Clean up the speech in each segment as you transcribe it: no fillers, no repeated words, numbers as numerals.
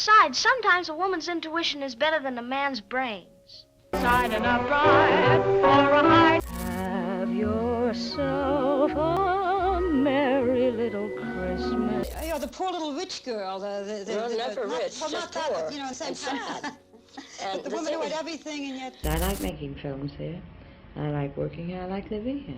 Besides, sometimes a woman's intuition is better than a man's brains. Signing up right for a high. Have yourself a merry little Christmas. You know, the poor little rich girl. Well, never rich, Well, just not poor that, you know, same and sad. But the woman who had everything and yet... I like making films here. I like working here. I like living here.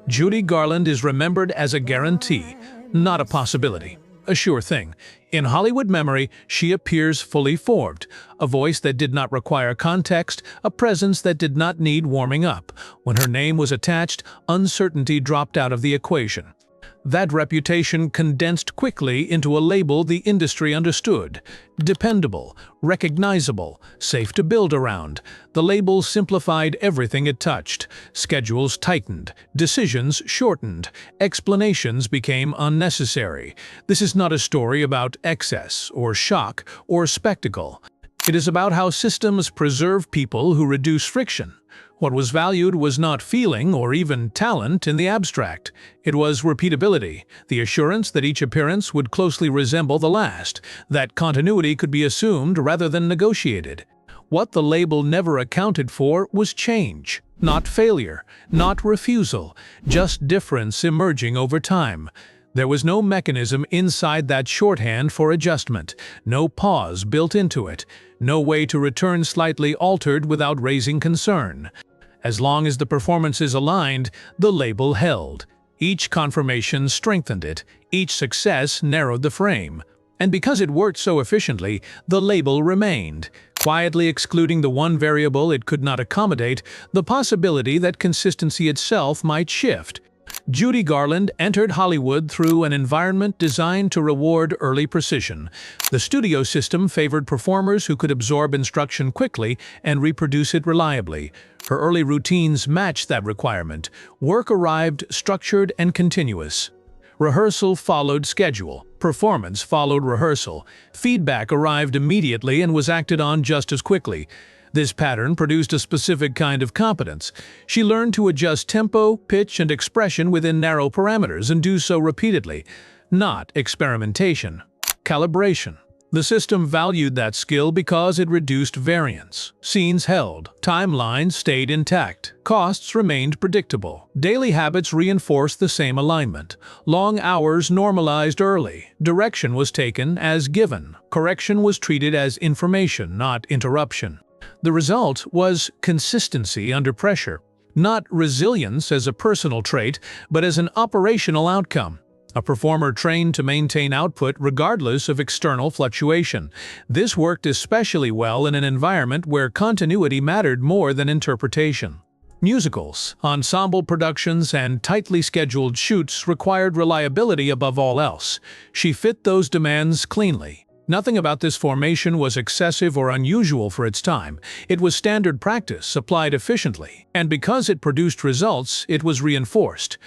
Judy Garland is remembered as a guarantee, not a possibility, a sure thing. In Hollywood memory, she appears fully formed, a voice that did not require context, a presence that did not need warming up. When her name was attached, uncertainty dropped out of the equation. That reputation condensed quickly into a label the industry understood: dependable, recognizable, safe to build around. The label simplified everything it touched. Schedules tightened, decisions shortened, explanations became unnecessary. This is not a story about excess or shock or spectacle. It is about how systems preserve people who reduce friction. What was valued was not feeling or even talent in the abstract. It was repeatability, the assurance that each appearance would closely resemble the last, that continuity could be assumed rather than negotiated. What the label never accounted for was change, not failure, not refusal, just difference emerging over time. There was no mechanism inside that shorthand for adjustment, no pause built into it, no way to return slightly altered without raising concern. As long as the performances aligned, the label held. Each confirmation strengthened it, each success narrowed the frame. And because it worked so efficiently, the label remained, quietly excluding the one variable it could not accommodate, the possibility that consistency itself might shift. Judy Garland entered Hollywood through an environment designed to reward early precision. The studio system favored performers who could absorb instruction quickly and reproduce it reliably. Her early routines matched that requirement. Work arrived structured and continuous. Rehearsal followed schedule. Performance followed rehearsal. Feedback arrived immediately and was acted on just as quickly. This pattern produced a specific kind of competence. She learned to adjust tempo, pitch, and expression within narrow parameters and do so repeatedly. Not experimentation. Calibration. The system valued that skill because it reduced variance. Scenes held. Timelines stayed intact. Costs remained predictable. Daily habits reinforced the same alignment. Long hours normalized early. Direction was taken as given. Correction was treated as information, not interruption. The result was consistency under pressure, not resilience as a personal trait, but as an operational outcome. A performer trained to maintain output regardless of external fluctuation. This worked especially well in an environment where continuity mattered more than interpretation. Musicals, ensemble productions, and tightly scheduled shoots required reliability above all else. She fit those demands cleanly. Nothing about this formation was excessive or unusual for its time. It was standard practice, applied efficiently, and because it produced results, it was reinforced.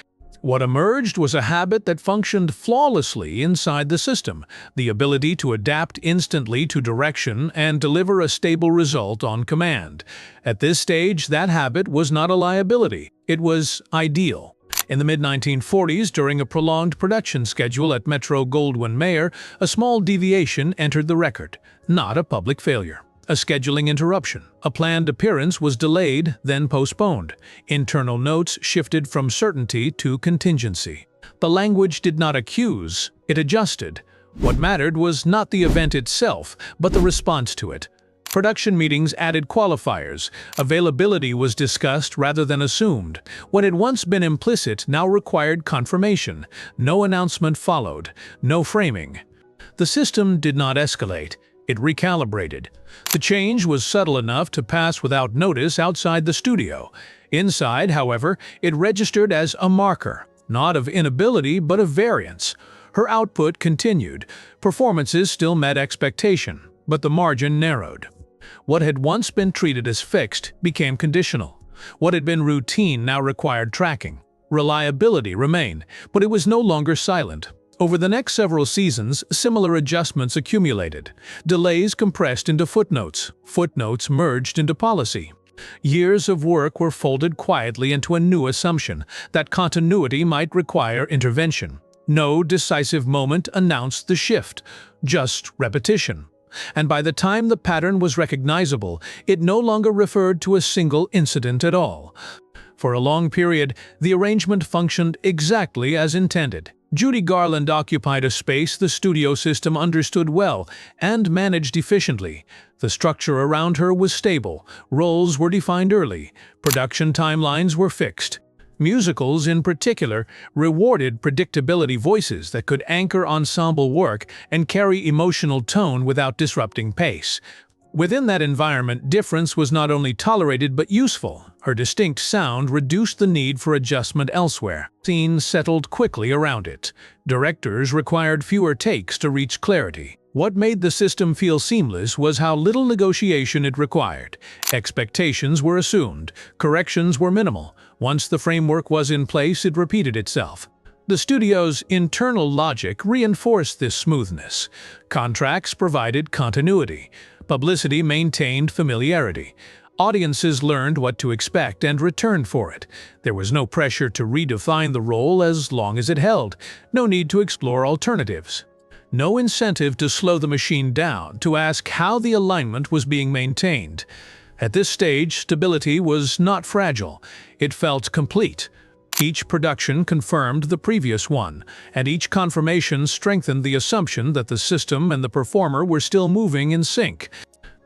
What emerged was a habit that functioned flawlessly inside the system, the ability to adapt instantly to direction and deliver a stable result on command. At this stage, that habit was not a liability. It was ideal. In the mid-1940s, during a prolonged production schedule at Metro-Goldwyn-Mayer, a small deviation entered the record, not a public failure. A scheduling interruption. A planned appearance was delayed, then postponed. Internal notes shifted from certainty to contingency. The language did not accuse, it adjusted. What mattered was not the event itself, but the response to it. Production meetings added qualifiers. Availability was discussed rather than assumed. What had once been implicit now required confirmation. No announcement followed. No framing. The system did not escalate. It recalibrated. The change was subtle enough to pass without notice outside the studio. Inside, however, it registered as a marker, not of inability but of variance. Her output continued. Performances still met expectation, but the margin narrowed. What had once been treated as fixed became conditional. What had been routine now required tracking. Reliability remained, but it was no longer silent. Over the next several seasons, similar adjustments accumulated. Delays compressed into footnotes. Footnotes merged into policy. Years of work were folded quietly into a new assumption that continuity might require intervention. No decisive moment announced the shift, just repetition. And by the time the pattern was recognizable, it no longer referred to a single incident at all. For a long period, the arrangement functioned exactly as intended. Judy Garland occupied a space the studio system understood well and managed efficiently. The structure around her was stable, roles were defined early, production timelines were fixed. Musicals, in particular, rewarded predictability voices that could anchor ensemble work and carry emotional tone without disrupting pace. Within that environment, difference was not only tolerated but useful. Her distinct sound reduced the need for adjustment elsewhere. Scenes settled quickly around it. Directors required fewer takes to reach clarity. What made the system feel seamless was how little negotiation it required. Expectations were assumed. Corrections were minimal. Once the framework was in place, it repeated itself. The studio's internal logic reinforced this smoothness. Contracts provided continuity. Publicity maintained familiarity. Audiences learned what to expect and returned for it. There was no pressure to redefine the role as long as it held. No need to explore alternatives. No incentive to slow the machine down, to ask how the alignment was being maintained. At this stage, stability was not fragile. It felt complete. Each production confirmed the previous one, and each confirmation strengthened the assumption that the system and the performer were still moving in sync.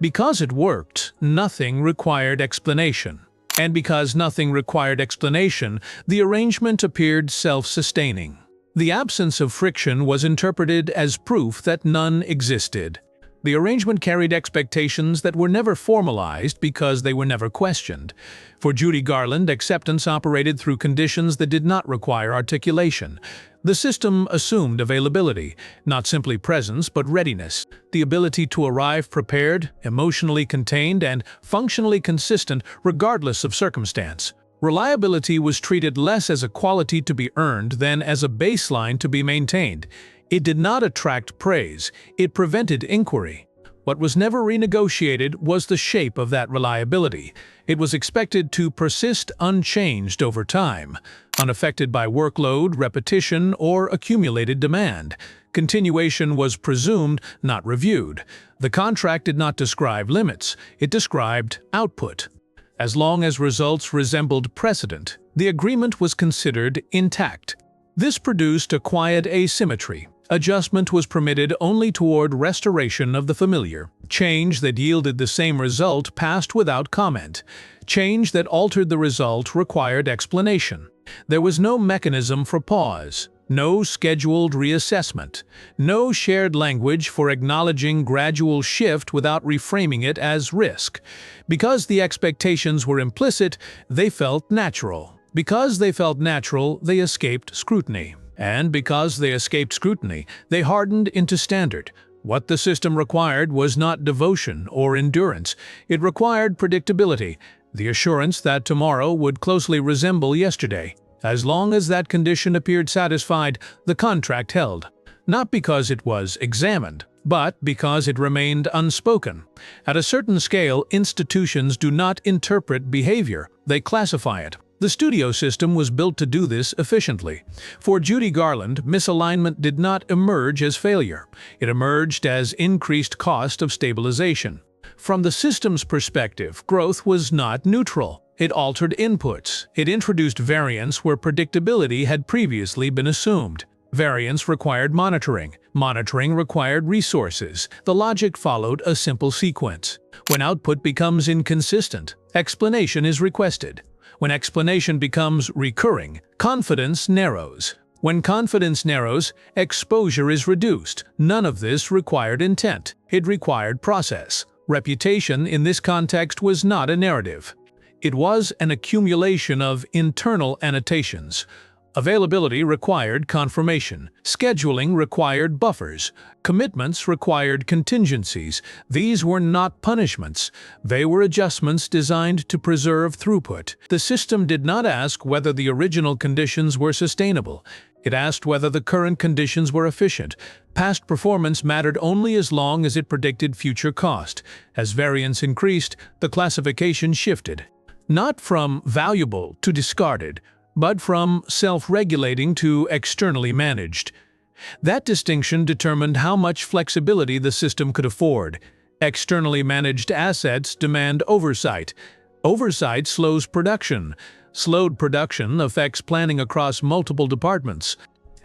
Because it worked, nothing required explanation. And because nothing required explanation, the arrangement appeared self-sustaining. The absence of friction was interpreted as proof that none existed. The arrangement carried expectations that were never formalized because they were never questioned. For Judy Garland, acceptance operated through conditions that did not require articulation. The system assumed availability, not simply presence but readiness, the ability to arrive prepared, emotionally contained, and functionally consistent regardless of circumstance. Reliability was treated less as a quality to be earned than as a baseline to be maintained. It did not attract praise, it prevented inquiry. What was never renegotiated was the shape of that reliability. It was expected to persist unchanged over time, unaffected by workload, repetition, or accumulated demand. Continuation was presumed, not reviewed. The contract did not describe limits, it described output. As long as results resembled precedent, the agreement was considered intact. This produced a quiet asymmetry. Adjustment was permitted only toward restoration of the familiar. Change that yielded the same result passed without comment. Change that altered the result required explanation. There was no mechanism for pause, no scheduled reassessment, no shared language for acknowledging gradual shift without reframing it as risk. Because the expectations were implicit, they felt natural. Because they felt natural, they escaped scrutiny. And because they escaped scrutiny, they hardened into standard. What the system required was not devotion or endurance. It required predictability, the assurance that tomorrow would closely resemble yesterday. As long as that condition appeared satisfied, the contract held. Not because it was examined, but because it remained unspoken. At a certain scale, institutions do not interpret behavior, they classify it. The studio system was built to do this efficiently. For Judy Garland, misalignment did not emerge as failure. It emerged as increased cost of stabilization. From the system's perspective, growth was not neutral. It altered inputs. It introduced variance where predictability had previously been assumed. Variance required monitoring. Monitoring required resources. The logic followed a simple sequence. When output becomes inconsistent, explanation is requested. When explanation becomes recurring, confidence narrows. When confidence narrows, exposure is reduced. None of this required intent. It required process. Reputation in this context was not a narrative. It was an accumulation of internal annotations. Availability required confirmation. Scheduling required buffers. Commitments required contingencies. These were not punishments. They were adjustments designed to preserve throughput. The system did not ask whether the original conditions were sustainable. It asked whether the current conditions were efficient. Past performance mattered only as long as it predicted future cost. As variance increased, the classification shifted. Not from valuable to discarded, but from self-regulating to externally managed. That distinction determined how much flexibility the system could afford. Externally managed assets demand oversight. Oversight slows production. Slowed production affects planning across multiple departments.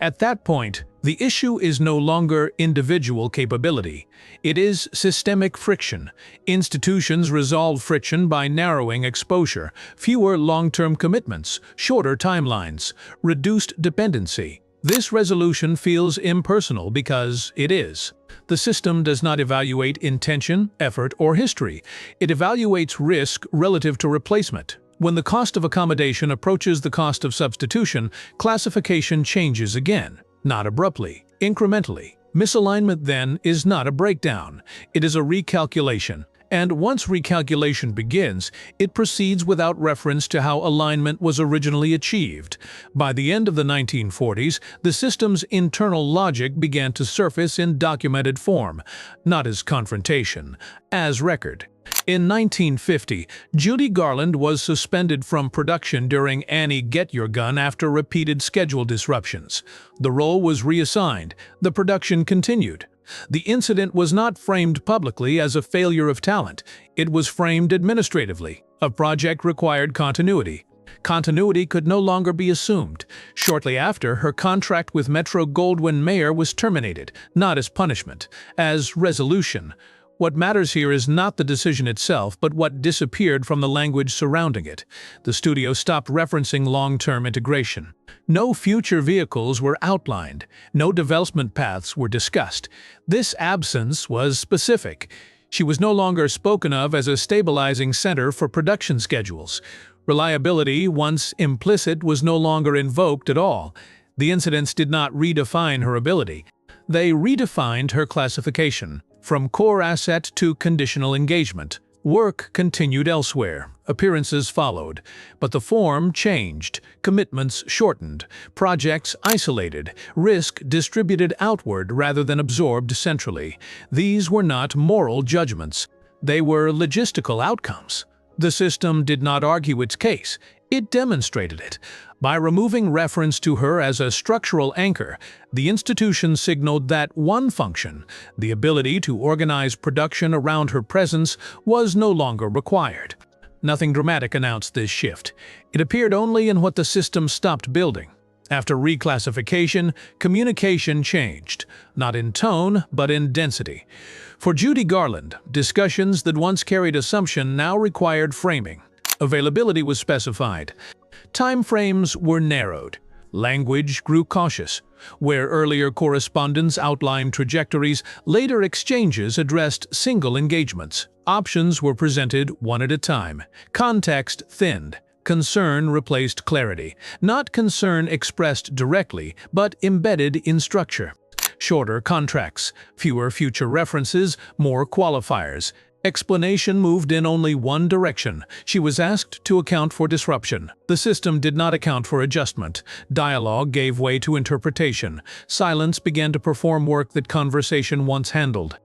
At that point, the issue is no longer individual capability. It is systemic friction. Institutions resolve friction by narrowing exposure, fewer long-term commitments, shorter timelines, reduced dependency. This resolution feels impersonal because it is. The system does not evaluate intention, effort, or history. It evaluates risk relative to replacement. When the cost of accommodation approaches the cost of substitution, classification changes again, not abruptly, incrementally. Misalignment, then, is not a breakdown. It is a recalculation. And once recalculation begins, it proceeds without reference to how alignment was originally achieved. By the end of the 1940s, the system's internal logic began to surface in documented form, not as confrontation, as record. In 1950, Judy Garland was suspended from production during Annie Get Your Gun after repeated schedule disruptions. The role was reassigned. The production continued. The incident was not framed publicly as a failure of talent. It was framed administratively. A project required continuity. Continuity could no longer be assumed. Shortly after, her contract with Metro-Goldwyn-Mayer was terminated, not as punishment, as resolution. What matters here is not the decision itself, but what disappeared from the language surrounding it. The studio stopped referencing long-term integration. No future vehicles were outlined. No development paths were discussed. This absence was specific. She was no longer spoken of as a stabilizing center for production schedules. Reliability, once implicit, was no longer invoked at all. The incidents did not redefine her ability. They redefined her classification. From core asset to conditional engagement. Work continued elsewhere. Appearances followed. But the form changed. Commitments shortened. Projects isolated. Risk distributed outward rather than absorbed centrally. These were not moral judgments. They were logistical outcomes. The system did not argue its case. It demonstrated it. By removing reference to her as a structural anchor, the institution signaled that one function, the ability to organize production around her presence, was no longer required. Nothing dramatic announced this shift. It appeared only in what the system stopped building. After reclassification, communication changed, not in tone, but in density. For Judy Garland, discussions that once carried assumption now required framing. Availability was specified. Time frames were narrowed. Language grew cautious. Where earlier correspondence outlined trajectories, later exchanges addressed single engagements. Options were presented one at a time. Context thinned. Concern replaced clarity. Not concern expressed directly, but embedded in structure. Shorter contracts, fewer future references, more qualifiers. Explanation moved in only one direction. She was asked to account for disruption. The system did not account for adjustment. Dialogue gave way to interpretation. Silence began to perform work that conversation once handled.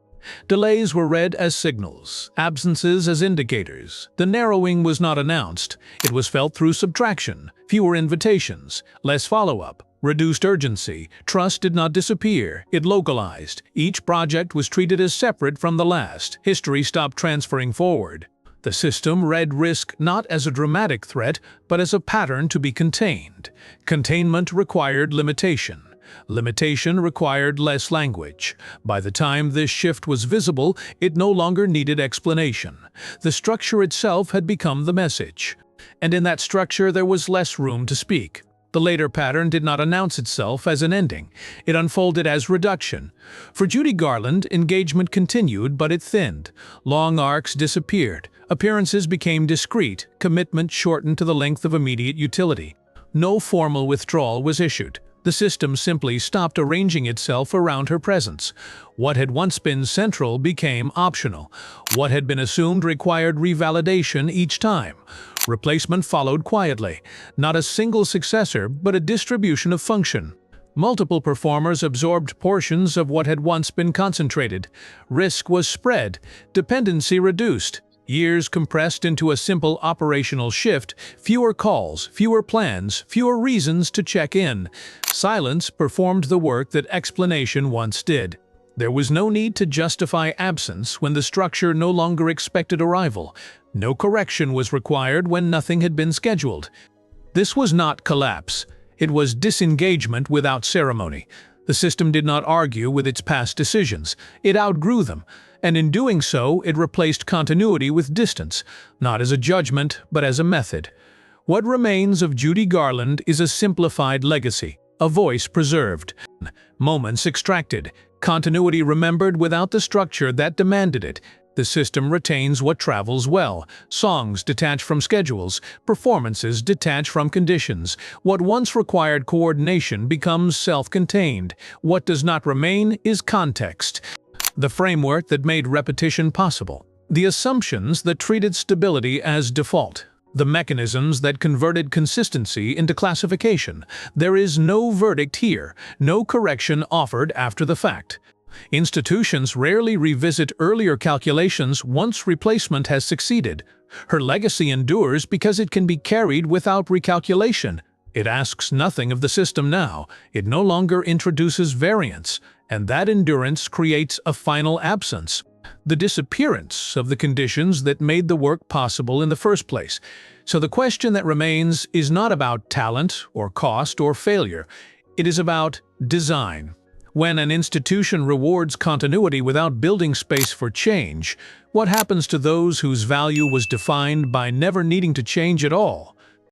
Delays were read as signals, absences as indicators. The narrowing was not announced. It was felt through subtraction, fewer invitations, less follow-up. Reduced urgency. Trust did not disappear. It localized. Each project was treated as separate from the last. History stopped transferring forward. The system read risk not as a dramatic threat, but as a pattern to be contained. Containment required limitation. Limitation required less language. By the time this shift was visible, it no longer needed explanation. The structure itself had become the message. And in that structure there was less room to speak. The later pattern did not announce itself as an ending. It unfolded as reduction. For Judy Garland, engagement continued, but it thinned. Long arcs disappeared. Appearances became discrete. Commitment shortened to the length of immediate utility. No formal withdrawal was issued. The system simply stopped arranging itself around her presence. What had once been central became optional. What had been assumed required revalidation each time. Replacement followed quietly. Not a single successor, but a distribution of function. Multiple performers absorbed portions of what had once been concentrated. Risk was spread. Dependency reduced. Years compressed into a simple operational shift, fewer calls, fewer plans, fewer reasons to check in. Silence performed the work that explanation once did. There was no need to justify absence when the structure no longer expected arrival. No correction was required when nothing had been scheduled. This was not collapse. It was disengagement without ceremony. The system did not argue with its past decisions. It outgrew them, and in doing so, it replaced continuity with distance, not as a judgment, but as a method. What remains of Judy Garland is a simplified legacy, a voice preserved, moments extracted, continuity remembered without the structure that demanded it. The system retains what travels well: songs detached from schedules, performances detached from conditions. What once required coordination becomes self-contained. What does not remain is context, the framework that made repetition possible, the assumptions that treated stability as default, the mechanisms that converted consistency into classification. There is no verdict here, no correction offered after the fact. Institutions rarely revisit earlier calculations once replacement has succeeded. Her legacy endures because it can be carried without recalculation. It asks nothing of the system now. It no longer introduces variance, and that endurance creates a final absence, the disappearance of the conditions that made the work possible in the first place. So the question that remains is not about talent or cost or failure. It is about design. When an institution rewards continuity without building space for change, what happens to those whose value was defined by never needing to change at all?